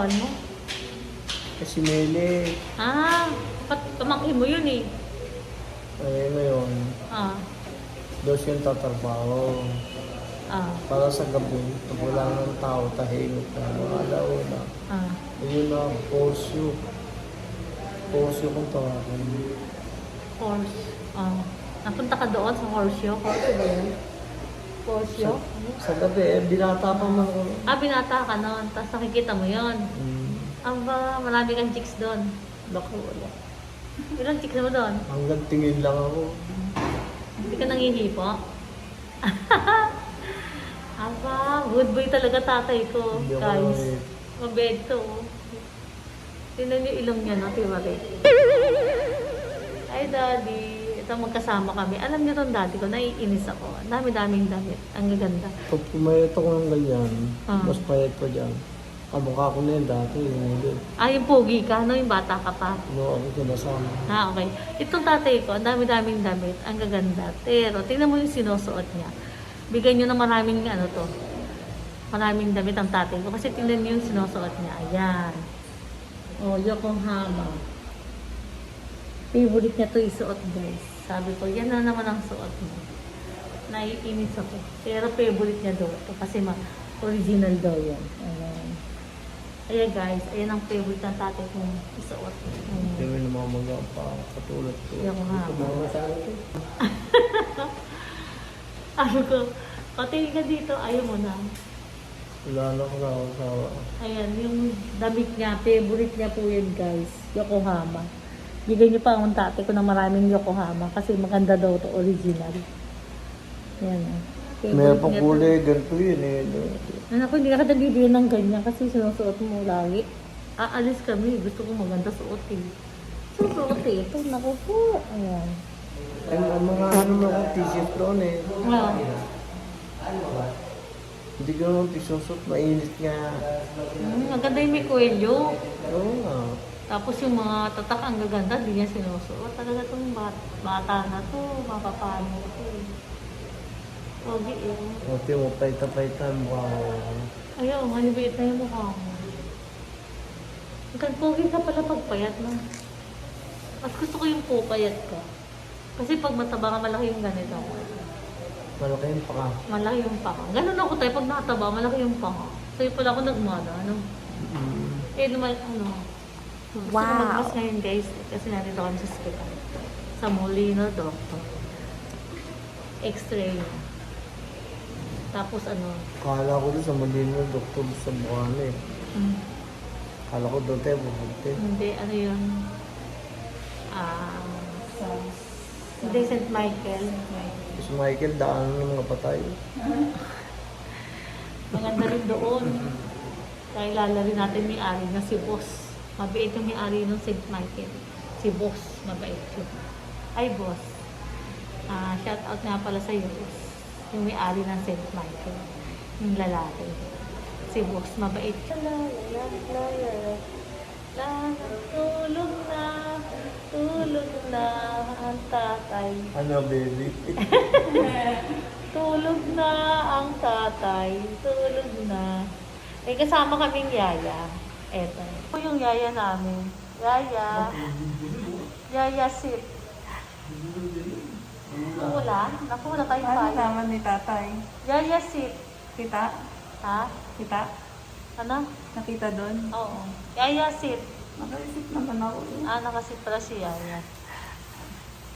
kalaban mo? Kasi Mele, Ah, pamangkin mo yun eh. eh ngayon, Ah, doon siya tatrabaho. ah, Para sa gabi, pag wala ng tao, tahimik na, mga alauna. ah. Ayun na, Porsche. Porsche kung tawagin. Horse. Ah. Napunta ka doon sa Horseshoe? Horseshoe ba yun? Horseshoe? Sa gabi, eh, binata pa man ako. Ah, binata ka noon. Tapos nakikita mo yun. Aba, marami kang chicks doon. Naku, wala. Ilang chicks mo doon? Hanggang tingin lang ako. Hindi ka nangihipo? Aba, good boy talaga tatay ko, Hindi ako guys. nangihip. Mabed to. Oh. Tingnan niyo ilong niya, no? Tiwari. Hi, Daddy. Ito magkasama kami. Alam niyo ron, Daddy ko, naiinis ako. Ang dami-daming damit. Ang gaganda. Pag pumayat ako ng ganyan, Ah. mas payat pa dyan. Kamukha ko na yun dati, yung huli. Ah, yung pogi ka, no? Yung bata ka pa. No, ako kinasama. Ah, okay. Itong tatay ko, ang dami-daming damit. Ang gaganda. Pero, tingnan mo yung sinusuot niya. Bigyan niyo na maraming ano to. Maraming damit ang tatay ko. Kasi tingnan niyo yung sinusuot niya. Ayan. Oh, Yokohama. Favorite niya to isuot, guys. Sabi ko, yan na naman ang suot mo. Naiinis ako. Pero favorite niya daw ito. Kasi original daw yan. Ayan. Ayan guys, ayan ang favorite ng tatay kong isuot. Hindi mo namamaga pa katulad ko. Yokohama. Kumama sa akin. Sabi ko, patingin ka dito, ayaw mo na. Wala na ako nakasawa. Ayan, yung damit niya, favorite niya po yan guys, Yokohama. Bigay niyo pa ang tatay ko ng maraming Yokohama kasi maganda daw to original. Ayan. Meron pang niya to. kulay, ganito yun eh. Anak ko, hindi ka bibigyan ng ganyan kasi sinusuot mo lagi. Aalis kami, gusto ko maganda suotin. Susuot eh, ito, naku po. Ayan. Ay, mga ano mga t-shirt doon eh. Wow. Hindi ko naman pisusot, mainit nga. Ang ganda yung may kwelyo. Oo nga. Tapos yung mga tatak ang gaganda, di niya sinusuot. Talaga itong bata na to, mapapano to. Pogi eh. Buti mo, paita-paita mukha ko. Ayaw, malibit na yung mukha mo. Pogi ka pala pagpayat no? Mas gusto ko yung pupayat ka. Kasi pag mataba ka, malaki yung ganito. Malaki yung paka. Malaki yung panga. Ganun ako tayo, pag nataba, malaki yung panga. So yung pala ako nagmana, ano? Eh, naman, ano? Gusto ko magmas ngayon guys, kasi nandito kami sa hospital. Sa Molino Doctor. X-ray. Tapos ano? Kala ko doon sa Malino, doktor sa Bukana eh. Hmm, Kala ko doon tayo, bubuti. hindi, ano yun? Hindi, St. Michael. Si Michael, daan ng mga patay. Maganda rin doon. Kakilala rin natin may ari na si Boss. Mabait yung may ari ng St. Michael. Si Boss, mabait yun. Ay, Boss. Shout out nga pala sa iyo, Boss. Yung may ari ng St. Michael. Yung lalaki. Si Boss, mabait. Tulog na ang tatay. Ano, baby? Tulog na ang tatay. Tulog na. May kasama kaming yaya. Eto. Ito yung yaya namin. Yaya. Yaya, sit. Wala? Naku, wala tayong Ano payo. naman ni tatay? Yaya, sit. Kita? Ha? Kita? Ano? Nakita doon? Oo. Yaya, sit. Nakaisip naman ako. Nakasit pala si yaya.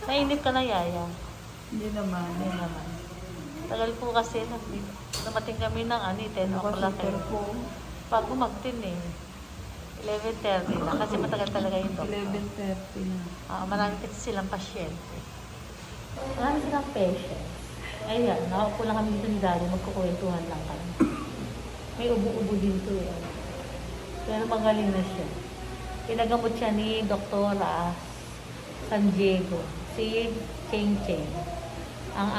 Nainip ka na, yaya. Hindi naman. Hindi naman. Tagal po kasi. Namating kami ng 10 o'clock. Super po. Bago mag-10 eh. 11:30 na kasi matagal talaga yung doktor. 11:30 na. Marami kasi silang pasyente. Marami silang patient. Ayan, nakaupo lang kami dito ni Daddy, magkukwentuhan lang kami. May ubo-ubo din to eh. Pero magaling na siya. Pinagamot siya ni Dr. San Diego. Si Cheng Cheng. Ang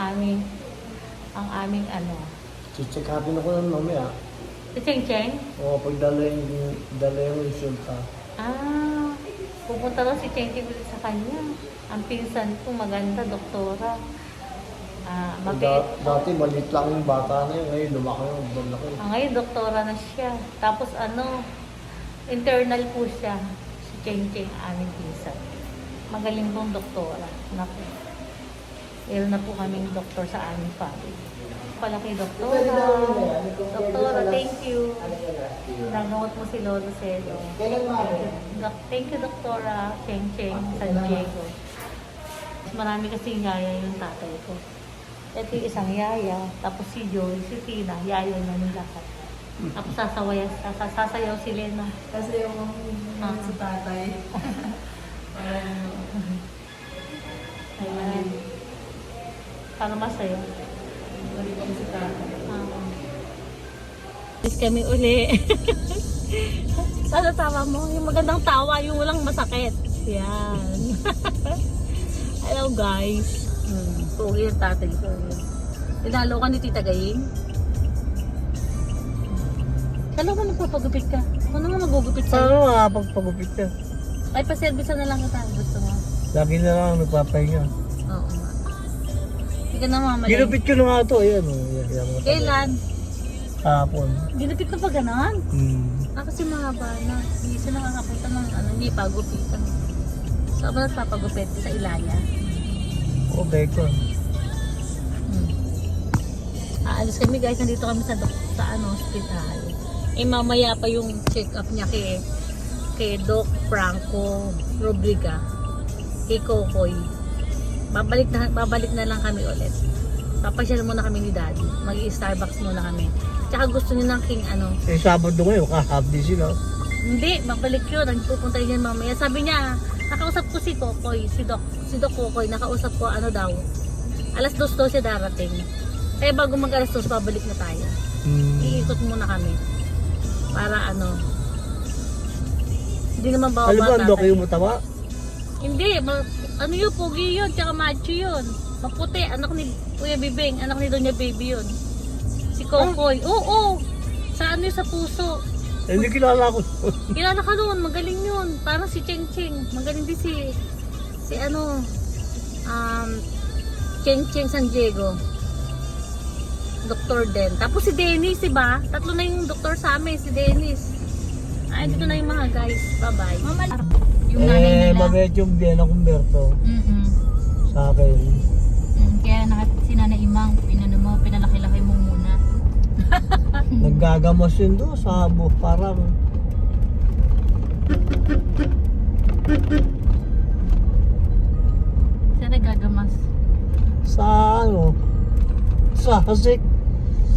aming ano. Chichikapin ako ng mamaya. Si Cheng Cheng? Oo, pag dala yung resulta. Pupunta daw si Cheng Cheng ulit sa kanya. Ang pinsan ko, maganda, doktora. Mabait. Dati maliit lang yung bata na yun, ngayon lumaki yung malaki. Ngayon, doktora na siya. Tapos ano, Internal po siya. Si Cheng Cheng, aming pinsan. Magaling pong doktora. Naku. Meron na po kaming doktor sa aming family. Palaki doktora. Doktora, thank you. Nagamot mo si Lolo Celo. Thank you, doktora. Cheng Cheng, San Diego. Marami kasing yaya yung tatay ko. Ito yung isang yaya, tapos si Joy, si Tina, yaya na ng lahat. Tapos sasayaw si Lena. Kasi yung sa tatay. Ayan. Para masaya. Balik ko sa tatay. Miss kami uli. Ano tawa mo? Yung magandang tawa, yung walang masakit. Yan. Hello guys. Pogi yung tatay ko. Tinalo ka ni Tita Gaying? Kala mo nagpapagupit ka? Ako naman magugupit sa'yo. Paano makapagpagupit ka? Ay, paservice na lang kita. Gusto mo? Lagi na lang nagpapahinga. Oo nga. Hindi ka na mamalay. Ginupit ko na nga ito. Ayan o. Kailan? Kahapon. Ginupit ka pa ganon? Hmm. Kasi mahaba na. Hindi siya nakakapunta ng hindi pagupitan. So, ako nagpapagupit sa Ilaya. Okay ko. Aalis kami guys, nandito kami sa hospital. Eh mamaya pa yung check-up niya kay Doc Franco Robriga, kay Kokoy. Babalik na lang kami ulit. Papasyal muna kami ni Daddy. Mag-i-Starbucks muna kami. Tsaka gusto niya ng king ano. Eh, Sabado ngayon, kahabdi sila. Hindi, babalik yun. Nagpupunta yun mamaya. Sabi niya, nakausap ko si Kokoy, si Doc Kokoy, nakausap ko ano daw. Alas 2 daw siya darating. Kaya bago mag alas 2, babalik na tayo. Iikot muna kami. Para ano. Hindi naman bawa Ano ba, ang Doc yung matawa? Hindi, ano yun, pogi yun, tsaka macho yun. Maputi, anak ni Kuya Bibing, anak ni Doña Baby yun. Si Kokoy. Oo, sa ano yun, sa puso. Eh, hindi kilala ko. Kilala ka doon, magaling yun. Parang si Cheng Cheng. Magaling din si ano, Cheng Cheng San Diego. Doktor din. Tapos si Dennis, diba? Tatlo na yung doktor sa amin, si Dennis. Ay, dito na yung mga guys. Bye-bye. Mama, yung nanay nila. Mabait yung Biena Kumberto sa akin. Kaya si Nanay Imang, pinalaki-laki mo muna. Naggagamas yun doon sa parang Siya nagagamas. sa ano, sa hasik.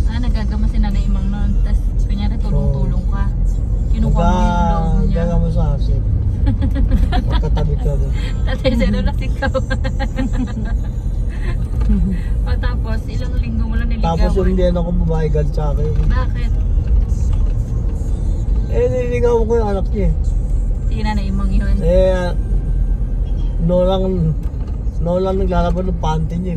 Nagagamas si Nanay Imang noon. Tapos, kunyari tulong-tulong ka. Kinukuha mo yung loob niya. Naggagamas sa hasik. Magkatabi ka doon. Tatay, zero na sikaw. Tapos, ilang linggo mo lang niligawan. Tapos yung hindi ako babae galit sa akin. Bakit? Eh, nililigaw ko yung anak niya. Si Nanay Imang yun. Eh, no lang naglalaban ng panty niya.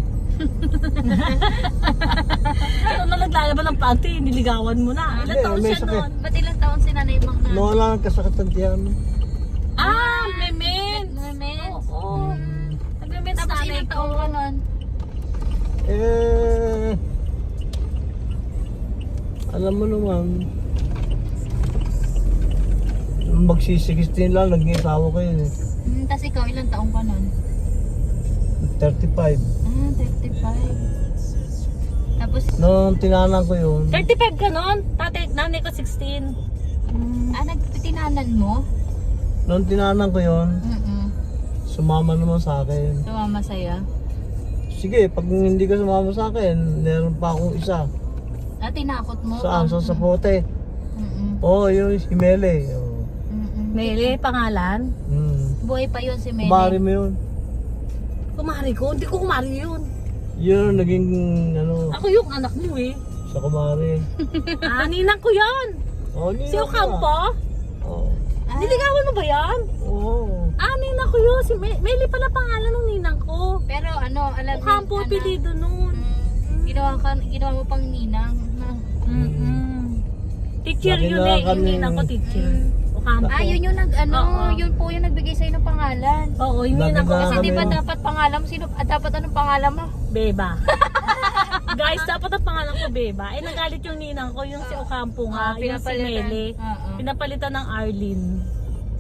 Ano na naglalaban ng panty, niligawan mo na. Ilan Hindi, taon may siya sakit. noon? Ba't ilang taon si Nanay Imang na? No lang nagkasakit tiyan. Memen! Memen? Oo. Nag-memen sa Tapos nanay ilang ko. taon ka nun? Eh, alam mo naman, magsi-16 lang, naging asawa ko yun eh. Tapos ikaw, ilang taon ka nun? 35. 35. Tapos, Nung tinanan ko yun, 35 ka noon? Nanay ko 16. nagtitinanan mo? nung tinanan ko yun, sumama naman sa akin. Tumama sa'yo? Sige, pag hindi ka sumama sa akin, meron pa akong isa. Tinakot mo? Saan? Sa sapote. Oo, yung si Mele. Oh. Mele, pangalan? Buhay pa yun si Mene. Kumari mo yun. Kumari ko? Hindi ko kumari yun. Yun, naging ano, Ako yung anak mo eh. sa kumari. Ninang ko yan. Oh, Si Ocampo? Oo. Niligawan mo ba yan? Oo. Ninang ko yun. Si Mele pala pangalan ng ninang ko. Pero ano, alam mo, Ocampo, pilido nun. ginawa mo pang ninang. Teacher Lagi yun na eh. Yung kami- ninang ko teacher. Ocampo. Yun yung Oo. yun po yung nagbigay sa'yo ng pangalan. Oo, yung Lagi ninang ko. na Kasi kami- di ba dapat pangalan mo, dapat anong pangalan mo? Beba. Guys, dapat ang pangalan ko Beba. Eh, nagalit yung ninang ko, yung si Ocampo nga, yung si Mele. Pinapalitan ng Arlene.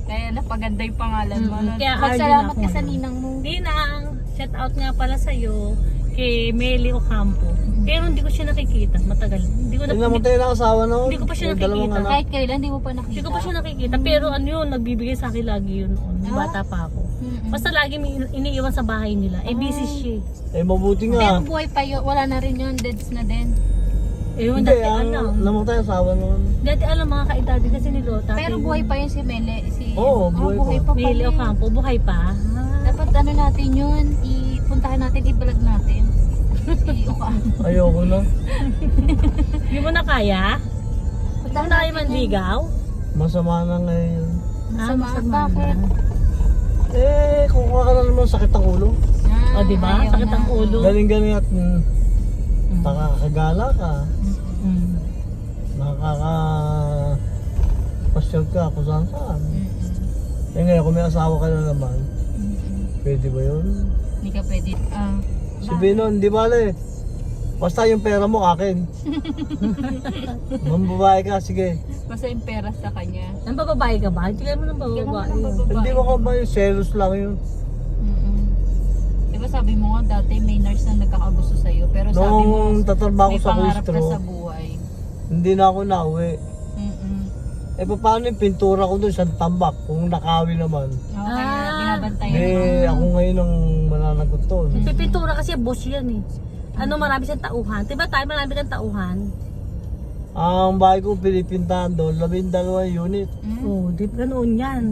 Kaya napaganda yung pangalan mo. Mm-mm. No? Kaya Magsalamat Arlene ka ako. sa ninang mo. Ninang, shout out nga pala sa'yo kay Mele Ocampo. Pero hindi ko siya nakikita, matagal. Hindi ko Ay, namatay na asawa noon. Hindi ko pa siya May dalawang nakikita. anak. Kahit kailan, di mo pa nakita. Hindi ko pa siya nakikita, pero ano yun, nagbibigay sa akin lagi yun noon. Nung bata pa ako. Mm-mm. Basta lagi may iniiwan sa bahay nila. Eh, busy siya. Eh, mabuti Pero nga. buhay pa yun. Wala na rin yun. Deads na din. Eh, yun, Hindi, dati ang alam. namatay asawa noon. Dati alam mga kaedad kasi ni Lota. Pero buhay pa yun si Mele. Oo, buhay pa. pa pala Mele yun. Ocampo, buhay pa. Dapat ano natin yun. Ipuntahan natin, i-vlog natin. Si Ocampo. Ayoko na. Hindi mo na kaya? Hindi mo na kayo manligaw? Masama na ngayon. Masama. masama Bakit? na. Eh, kukuha ka na naman sakit ang ulo. O, diba? Ayaw Sakit na. ang ulo. Galing-galing at nakakagala ka. Mm. Nakaka-pasyal ka kung saan-saan. Mm-mm. Eh ngayon, kung may asawa ka na naman, Mm-mm. pwede ba yun? Hindi ka pwede. Sabihin nun, di bale. Basta yung pera mo akin. Mambabae ka, sige. Basta yung pera sa kanya. Nang bababae ka ba? Hindi ka mo nang Hindi ka bababae. naman bababae. Hindi ko ka ba yung selos lang yun. Mm-mm. Diba sabi mo nga dati may nurse na nagkakagusto sa'yo. Pero sabi mo Nung tatrabaho may sa pangarap ka Custro, sa buhay. hindi na ako nauwi. Mm-mm. Eh paano yung pintura ko doon sa tambak kung nakawi naman? Oo, kaya binabantayan mo. Eh ako ngayon ang mananagot to. Pipintura kasi boss yan eh. Ano, marami siyang tauhan. Diba tayo marami kang tauhan? Ang bahay ko pinipintahan doon, 12 unit. Mm. Oo, di ba ganoon yan?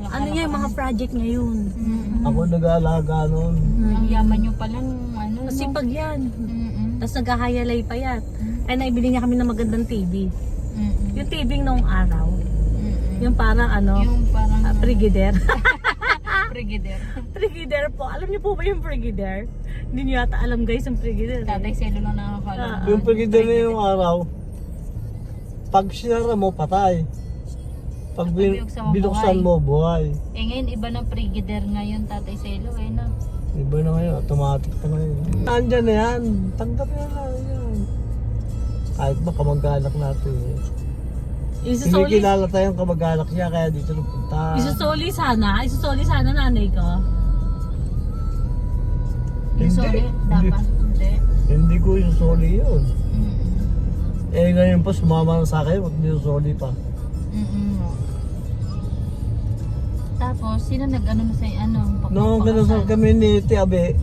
Ano yan, yung mga project ngayon. Mm-mm. Ako nag-aalaga noon. Ang yaman nyo palang ano. Kasi pag yan. Mm-mm. Tapos nag-hayalay pa yan. Ay, naibili niya kami ng magandang TV. Mm-mm. Yung TV noong araw. Mm-mm. Yung parang ano, Yung parang frigider. frigider. Frigider po. Alam niyo po ba yung frigider? Hindi niyo yata alam guys yung frigider. Tatay Selo lang nakakalam. Yung pagkita na yung araw, pag sinara mo, patay. Pag binuksan mo, buhay. Eh ngayon iba na frigider ngayon Tatay Selo eh na. Iba na ngayon, automatic na ngayon. Nandyan na yan, tanggapin na yan. Kahit ba kamag-anak natin eh. Isusoli, Kinikilala tayong kamag-anak niya, kaya dito napunta. isusoli sana nanay ko. Yung sole, dapat. Hindi. Hindi ko yung soli yun. Mm-mm. Eh ngayon pa sumama na sa akin, huwag niyo soli pa. Mm-mm. Tapos, sino nag-ano na sa'yo? Ano? Noong kinasal kami ni Tiabe,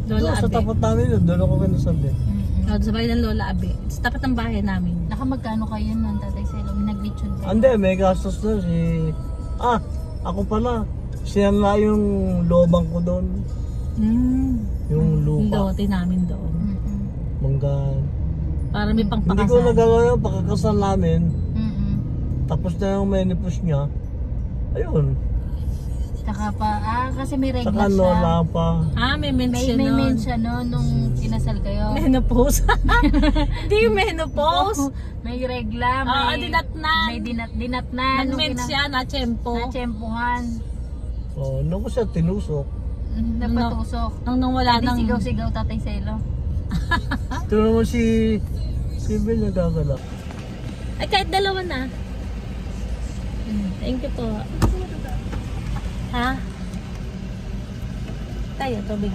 Lola doon sa Abe. tapat namin yun, doon ako kinasal din. Mm-mm. Sa bahay ng Lola Abe. Sa tapat ng bahay namin. Nakamagkano kayo nun, Tatay Selo? Nag-lechon kayo? Hindi, may gastos na si... ako pala. Sinala yung lobang ko doon. Yung Yung lupa. lote namin doon. Mm-mm. Mangga. Para may Hindi ko pangpakasan. nagawa yung pakakasal namin. Mm-mm. Tapos na yung menopause niya. Ayun. Saka pa, kasi may regla Saka siya. wala pa. May May mention nun. mention no, nung kinasal kayo. Menopause. Hindi yung menopause. May regla, may dinatnan. may dinatnan. Nag-men siya na tiyempo. Natsempuhan. Oh, nung ko siya tinusok. Napatusok. Nang wala Hindi nang... sigaw-sigaw Tatay Selo. Ito naman si Bill nagagala. Ay, kahit dalawa na. Thank you po. Ha? Tayo, tubig.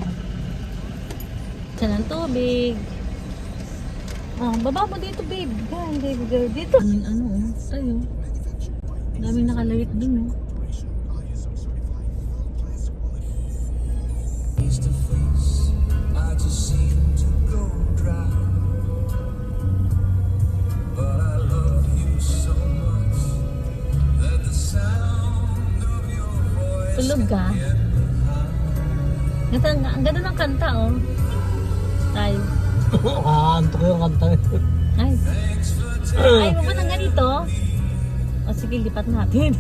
Siya ng tubig. Oh, baba mo dito, babe. Yan, baby girl. Dito. Daming ano, oh. Tayo. Daming nakalawit dun, oh. I just seem to go dry. But I love you so much that the sound of your voice Tulog ka. Ang ganda ng kanta, oh. Tayo. Antok yung kanta nito. Ay. Ay, mo ba ng ganito? O sige, lipat natin.